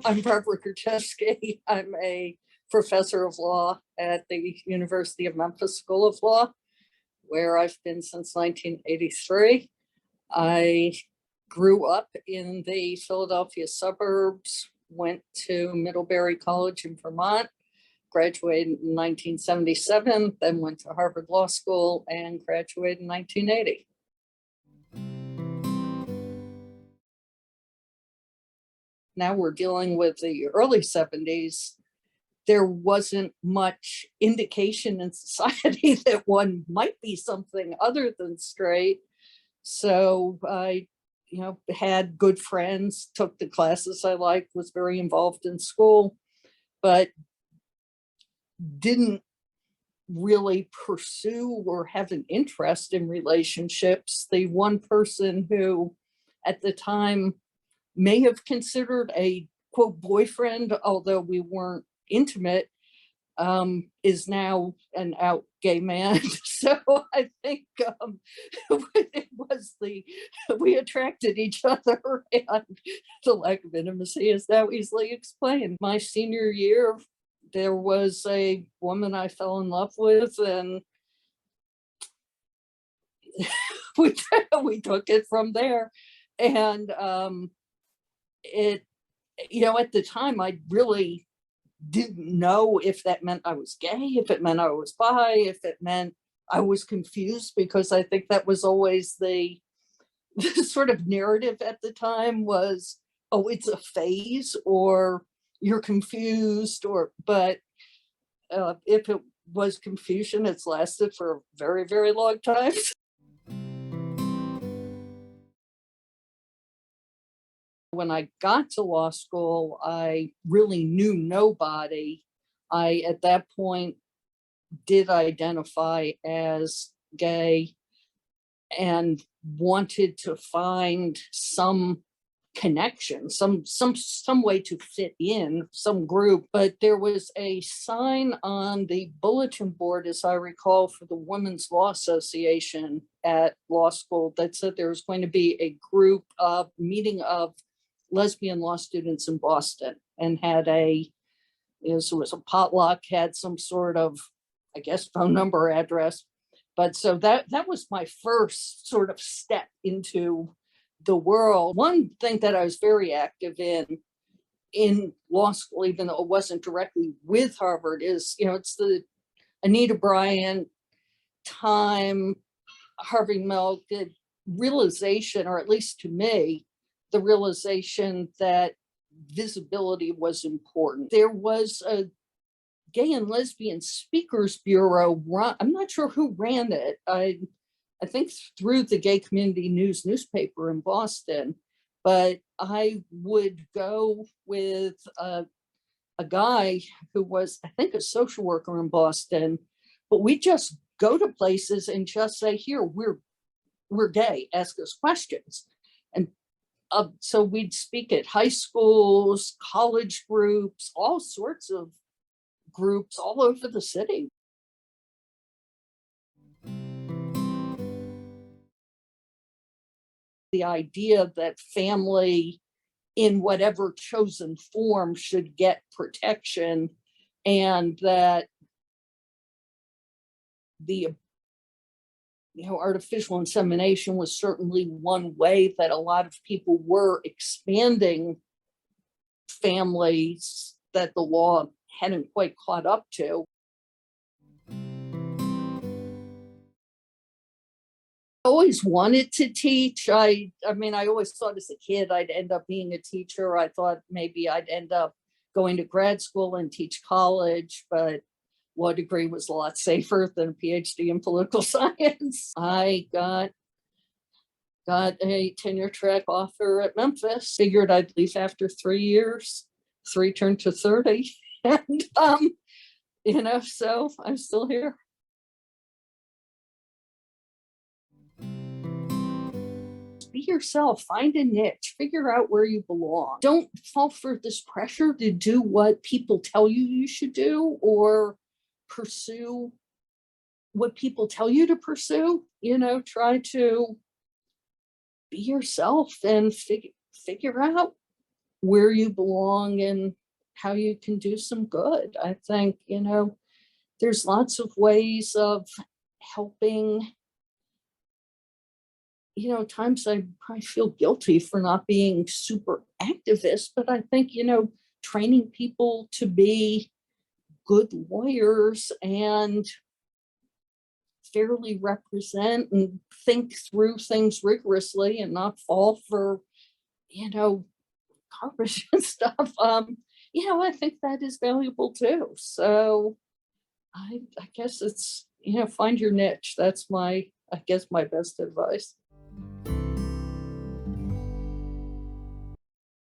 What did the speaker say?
I'm Barbara Kritchevsky. I'm a professor of law at the University of Memphis School of Law, where I've been since 1983. I grew up in the Philadelphia suburbs, went to Middlebury College in Vermont, graduated in 1977, then went to Harvard Law School and graduated in 1980. Now we're dealing with the early 70s. There wasn't much indication in society that one might be something other than straight. So I, had good friends, took the classes I liked, was very involved in school, but didn't really pursue or have an interest in relationships. The one person who at the time may have considered a quote boyfriend, although we weren't intimate, is now an out gay man. So I think it was we attracted each other, and the lack of intimacy is now easily explained. My senior year, there was a woman I fell in love with, and we took it from there. And at the time, I really didn't know if that meant I was gay, if it meant I was bi, if it meant I was confused, because I think that was always the sort of narrative at the time was, oh, it's a phase, or you're confused, but if it was confusion, it's lasted for a very, very long time. When I got to law school, I really knew nobody. I, at that point, did identify as gay and wanted to find some connection, some way to fit in, some group. But there was a sign on the bulletin board, as I recall, for the Women's Law Association at law school that said there was going to be a meeting of lesbian law students in Boston, and had it was a potluck, had some sort of, I guess, phone number, address. But so that was my first sort of step into the world. One thing that I was very active in law school, even though it wasn't directly with Harvard, is, it's the Anita Bryant time, Harvey Milk realization, or at least to me, the realization that visibility was important. There was a Gay and Lesbian Speakers Bureau run. I'm not sure who ran it. I think through the Gay Community News newspaper in Boston, but I would go with a guy who was, I think, a social worker in Boston, but we just go to places and just say, here, we're gay, ask us questions. And so we'd speak at high schools, college groups, all sorts of groups all over the city. The idea that family in whatever chosen form should get protection, and that the artificial insemination was certainly one way that a lot of people were expanding families that the law hadn't quite caught up to. I always wanted to teach. I always thought as a kid I'd end up being a teacher. I thought maybe I'd end up going to grad school and teach college, but law degree was a lot safer than a PhD in political science. I got a tenure track offer at Memphis. Figured I'd leave after 3 years. 3 turned to 30. And, so I'm still here. Be yourself, find a niche, figure out where you belong. Don't fall for this pressure to do what people tell you should do, or pursue what people tell you to pursue. Try to be yourself and figure out where you belong and how you can do some good. I think, there's lots of ways of helping. Times I probably feel guilty for not being super activist, but I think, training people to be good lawyers and fairly represent and think through things rigorously and not fall for, garbage and stuff. I think that is valuable too. So I guess it's, find your niche. That's I guess my best advice.